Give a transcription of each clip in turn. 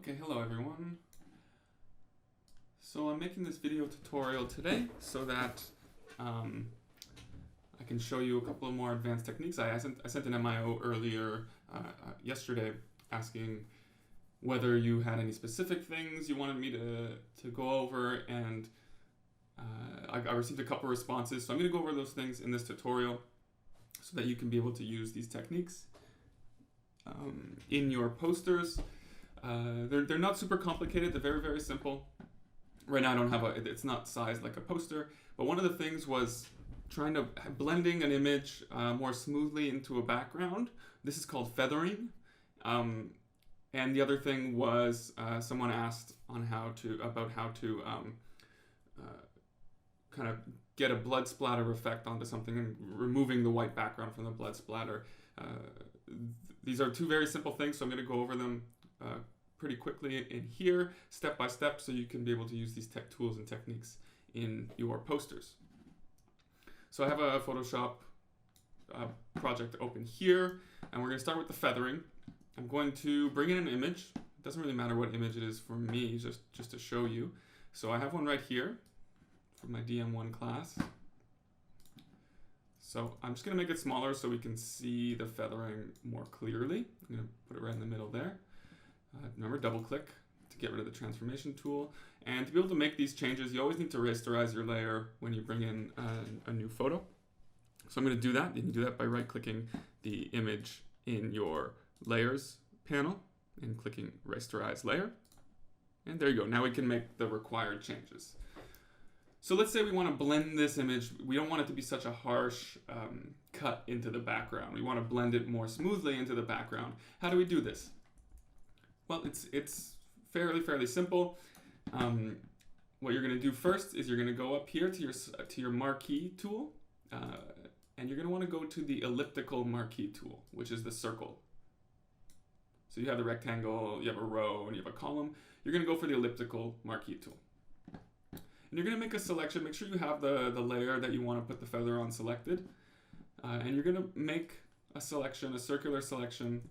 Okay, hello everyone. So I'm making this video tutorial today so that I can show you a couple of more advanced techniques. I sent an MIO earlier yesterday asking whether you had any specific things you wanted me to go over, and I received a couple responses. So I'm going to go over those things in this tutorial so that you can be able to use these techniques in your posters. They're not super complicated. They're very, very simple. Right now I don't have it's not sized like a poster, but one of the things was trying to blending an image more smoothly into a background. This is called feathering. And the other thing was someone asked on how to kind of get a blood splatter effect onto something and removing the white background from the blood splatter. These are two very simple things, so I'm going to go over them pretty quickly in here, step by step, so you can be able to use these tech tools and techniques in your posters. So I have a Photoshop project open here, and we're going to start with the feathering. I'm going to bring in an image. It doesn't really matter what image it is for me, just to show you. So I have one right here from my DM1 class. So I'm just going to make it smaller so we can see the feathering more clearly. I'm going to put it right in the middle there. Remember, double click to get rid of the transformation tool. And to be able to make these changes, you always need to rasterize your layer when you bring in a new photo. So I'm going to do that. You can do that by right clicking the image in your layers panel and clicking rasterize layer. And there you go. Now we can make the required changes. So let's say we want to blend this image. We don't want it to be such a harsh cut into the background. We want to blend it more smoothly into the background. How do we do this? Well, it's fairly simple. What you're going to do first is you're going to go up here to your marquee tool, and you're going to want to go to the elliptical marquee tool, which is the circle. So you have the rectangle, you have a row, and you have a column. You're going to go for the elliptical marquee tool. And you're going to make a selection. Make sure you have the layer that you want to put the feather on selected. And you're going to make a selection, a circular selection.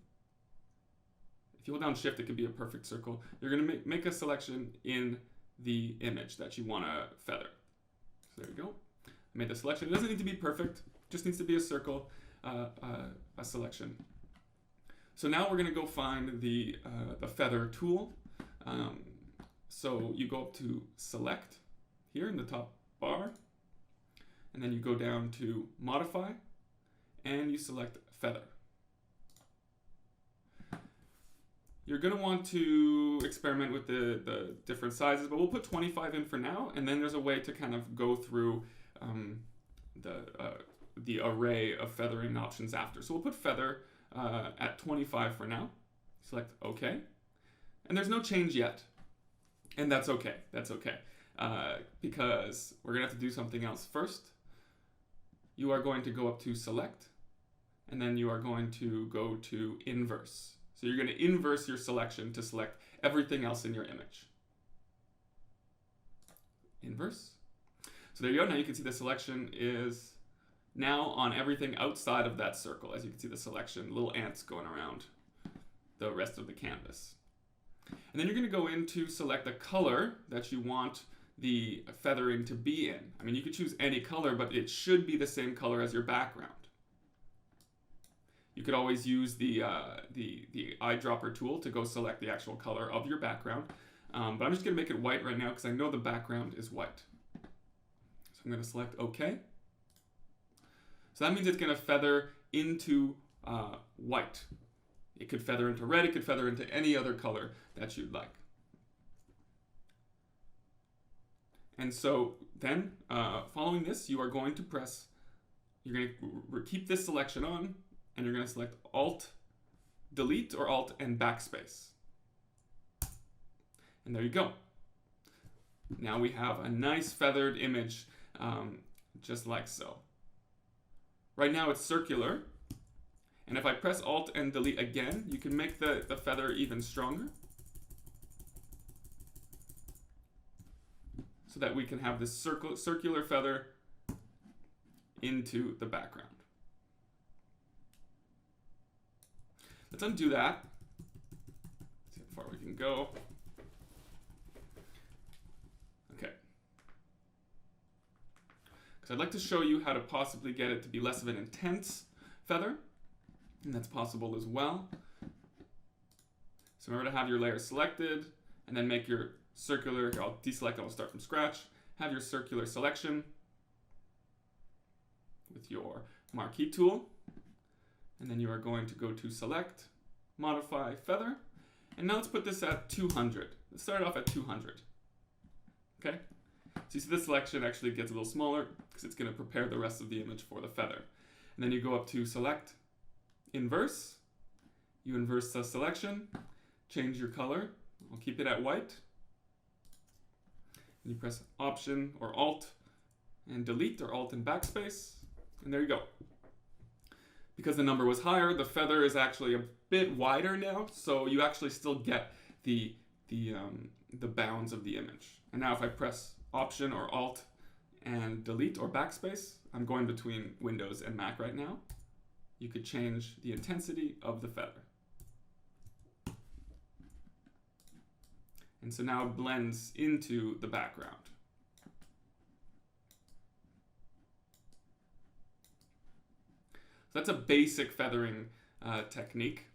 If you hold down Shift, it could be a perfect circle. You're going to make a selection in the image that you want to feather. So there you go. I made the selection. It doesn't need to be perfect. It just needs to be a circle, a selection. So now we're going to go find the feather tool. So you go up to Select here in the top bar, and then you go down to Modify, and you select Feather. You're going to want to experiment with the different sizes, but we'll put 25 in for now, and then there's a way to kind of go through the array of feathering options after. So we'll put feather at 25 for now. Select OK. And there's no change yet. And that's okay. That's okay. Because we're going to have to do something else first. You are going to go up to Select, and then you are going to go to Inverse. So you're going to inverse your selection to select everything else in your image. Inverse. So there you go. Now you can see the selection is now on everything outside of that circle. As you can see the selection, little ants going around the rest of the canvas. And then you're going to go in to select the color that you want the feathering to be in. I mean, you could choose any color, but it should be the same color as your background. You could always use the eyedropper tool to go select the actual color of your background. But I'm just going to make it white right now because I know the background is white. So I'm going to select OK. So that means it's going to feather into white. It could feather into red. It could feather into any other color that you'd like. And so then, following this, you are going to press, you're going to keep this selection on, and you're going to select Alt, Delete, or Alt and Backspace. And there you go. Now we have a nice feathered image, just like so. Right now it's circular. And if I press Alt and Delete again, you can make the feather even stronger. So that we can have this circular feather into the background. Let's undo that. See how far we can and go. Okay. Because I'd like to show you how to possibly get it to be less of an intense feather, and that's possible as well. So remember to have your layer selected, and then make your circular, here I'll deselect and I'll start from scratch. Have your circular selection with your marquee tool, and then you are going to go to select, modify feather, and now let's put this at 200. Let's start off at 200. Okay? So you see the selection actually gets a little smaller because it's going to prepare the rest of the image for the feather. And then you go up to select, inverse, you inverse the selection, change your color, I'll keep it at white, and you press Option or Alt and delete, or Alt and backspace, and there you go. Because the number was higher, the feather is actually a bit wider now, so you actually still get the bounds of the image. And now if I press Option or Alt and delete or backspace, I'm going between Windows and Mac right now, you could change the intensity of the feather. And so now it blends into the background. So that's a basic feathering technique.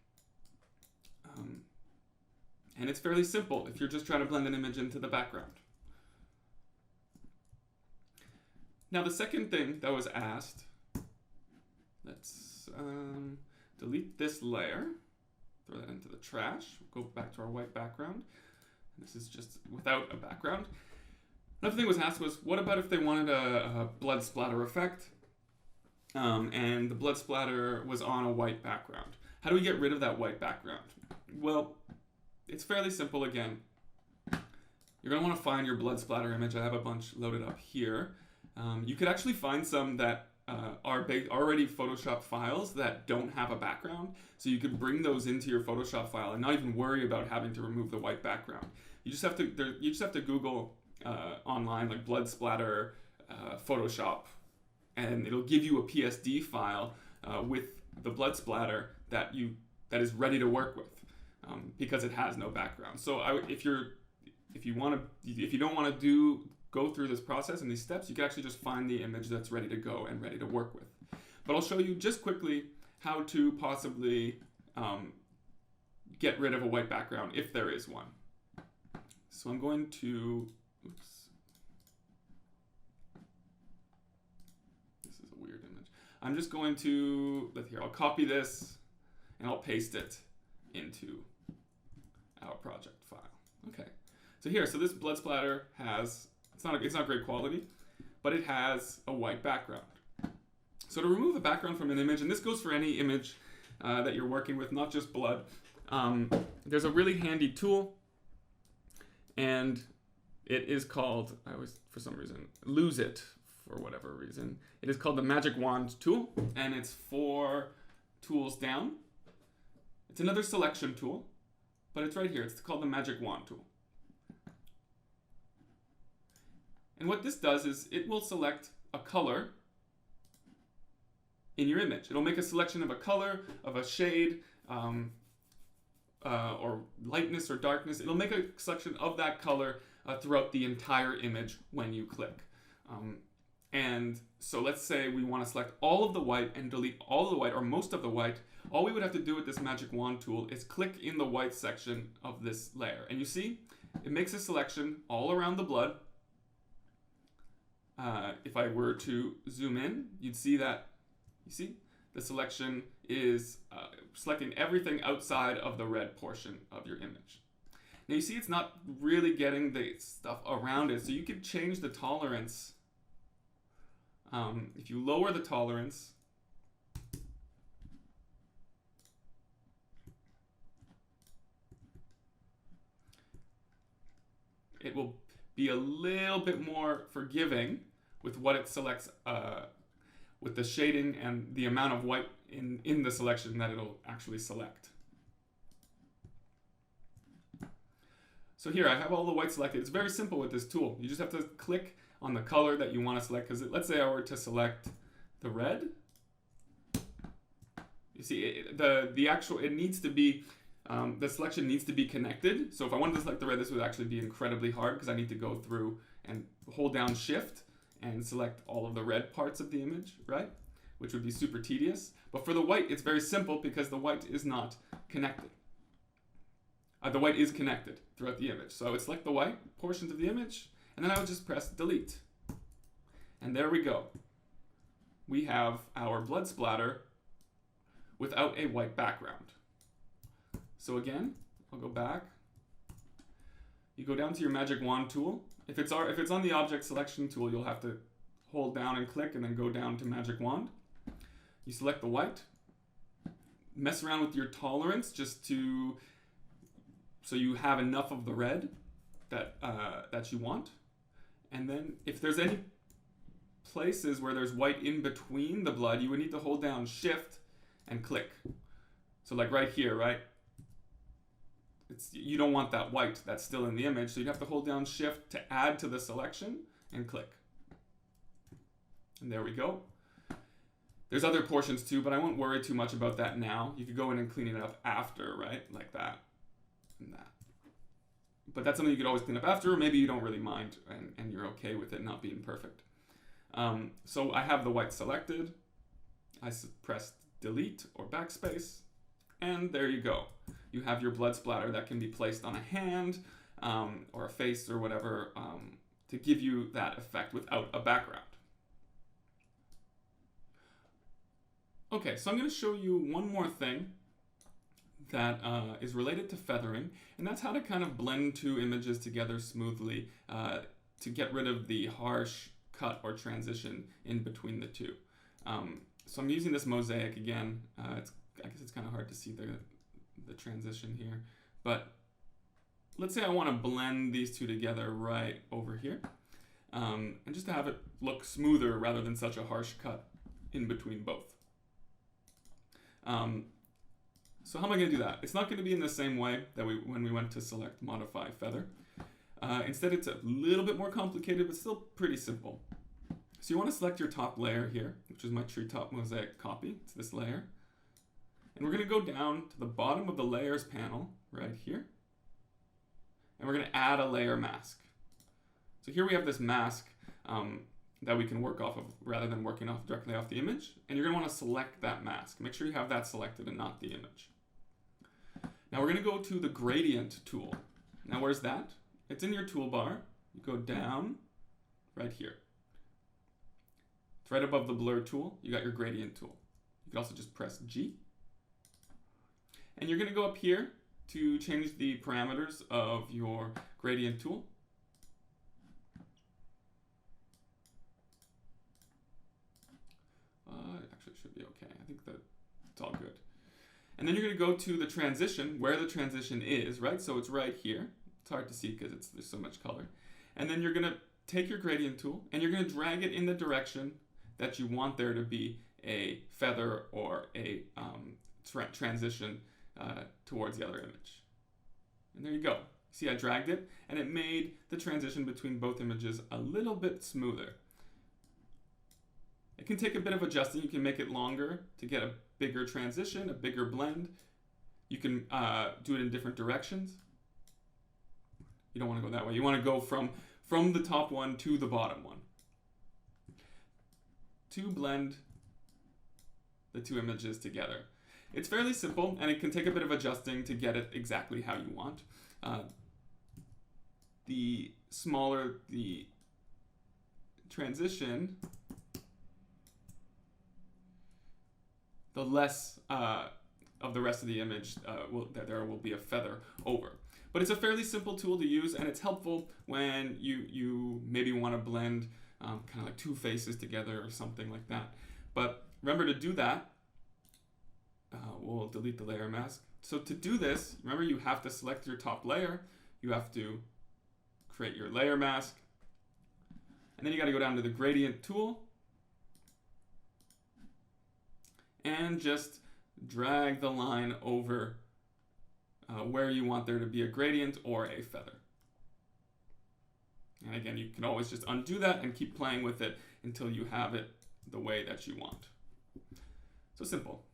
And it's fairly simple if you're just trying to blend an image into the background. Now the second thing that was asked, let's delete this layer, throw that into the trash, go back to our white background. This is just without a background. Another thing was asked was, what about if they wanted a blood splatter effect, and the blood splatter was on a white background? How do we get rid of that white background? Well, it's fairly simple again. You're going to want to find your blood splatter image. I have a bunch loaded up here. You could actually find some that are already Photoshop files that don't have a background. So you could bring those into your Photoshop file and not even worry about having to remove the white background. You just have to Google online, like blood splatter Photoshop, and it'll give you a PSD file with the blood splatter that is ready to work with, because it has no background. So if you don't want to go through this process and these steps, you can actually just find the image that's ready to go and ready to work with. But I'll show you just quickly how to possibly get rid of a white background if there is one. So I'm going to, this is a weird image. I'm just going to, I'll copy this and I'll paste it into our project file. Okay, so this blood splatter has, it's not great quality, but it has a white background. So to remove a background from an image, and this goes for any image that you're working with, not just blood, there's a really handy tool, and it is called, I always, for some reason, lose it for whatever reason. It is called the Magic Wand tool, and it's 4 tools down. It's another selection tool, but it's right here. It's called the Magic Wand tool. And what this does is it will select a color in your image. It'll make a selection of a color, of a shade, or lightness or darkness. It'll make a selection of that color throughout the entire image when you click. And so let's say we want to select all of the white and delete all of the white or most of the white. All we would have to do with this Magic Wand tool is click in the white section of this layer. And you see, it makes a selection all around the blood. If I were to zoom in, you'd see that, you see, the selection is selecting everything outside of the red portion of your image. Now you see it's not really getting the stuff around it, so you could change the tolerance. If you lower the tolerance, it will be a little bit more forgiving with what it selects, with the shading and the amount of white in the selection that it'll actually select. So here I have all the white selected. It's very simple with this tool. You just have to click on the color that you want to select, because let's say I were to select the red. You see, it needs to be The selection needs to be connected. So if I wanted to select the red, this would actually be incredibly hard because I need to go through and hold down Shift and select all of the red parts of the image, right? Which would be super tedious. But for the white, it's very simple because the white is not connected. The white is connected throughout the image. So I would select the white portions of the image, and then I would just press delete. And there we go. We have our blood splatter without a white background. So again, I'll go back. You go down to your magic wand tool. If it's on the object selection tool, you'll have to hold down and click and then go down to magic wand. You select the white. Mess around with your tolerance just so you have enough of the red that you want. And then if there's any places where there's white in between the blood, you would need to hold down Shift and click. So like right here, right? You don't want that white that's still in the image, so you'd have to hold down Shift to add to the selection and click. And there we go. There's other portions too, but I won't worry too much about that now. You could go in and clean it up after, right? Like that and that. But that's something you could always clean up after, or maybe you don't really mind and you're okay with it not being perfect. So I have the white selected. I pressed delete or backspace, and there you go. You have your blood splatter that can be placed on a hand or a face or whatever to give you that effect without a background. Okay, so I'm going to show you one more thing that is related to feathering, and that's how to kind of blend two images together smoothly to get rid of the harsh cut or transition in between the two. So I'm using this mosaic again. I guess it's kind of hard to see the transition here, but let's say I want to blend these two together right over here, and just to have it look smoother rather than such a harsh cut in between both. So how am I going to do that? It's not going to be in the same way that when we went to select modify feather. Instead, it's a little bit more complicated, but still pretty simple. So you want to select your top layer here, which is my treetop mosaic copy. It's this layer. And we're going to go down to the bottom of the layers panel right here. And we're going to add a layer mask. So here we have this mask that we can work off of rather than working directly off the image. And you're going to want to select that mask. Make sure you have that selected and not the image. Now we're going to go to the gradient tool. Now where's that? It's in your toolbar. You go down right here. It's right above the blur tool. You got your gradient tool. You can also just press G. And you're going to go up here to change the parameters of your gradient tool. Actually, it should be okay. I think that it's all good. And then you're going to go to the transition, where the transition is, right? So it's right here. It's hard to see because there's so much color. And then you're going to take your gradient tool and you're going to drag it in the direction that you want there to be a feather or a transition towards the other image. And there you go. See, I dragged it and it made the transition between both images a little bit smoother. It can take a bit of adjusting. You can make it longer to get a bigger transition, a bigger blend. You can do it in different directions. You don't want to go that way. You want to go from the top one to the bottom one to blend the two images together. It's fairly simple, and it can take a bit of adjusting to get it exactly how you want. The smaller the transition, the less of the rest of the image that there will be a feather over. But it's a fairly simple tool to use, and it's helpful when you maybe want to blend kind of like two faces together or something like that. But remember to do that, we'll delete the layer mask. So to do this, remember you have to select your top layer, you have to create your layer mask, and then you got to go down to the gradient tool and just drag the line over where you want there to be a gradient or a feather. And again, you can always just undo that and keep playing with it until you have it the way that you want. So simple.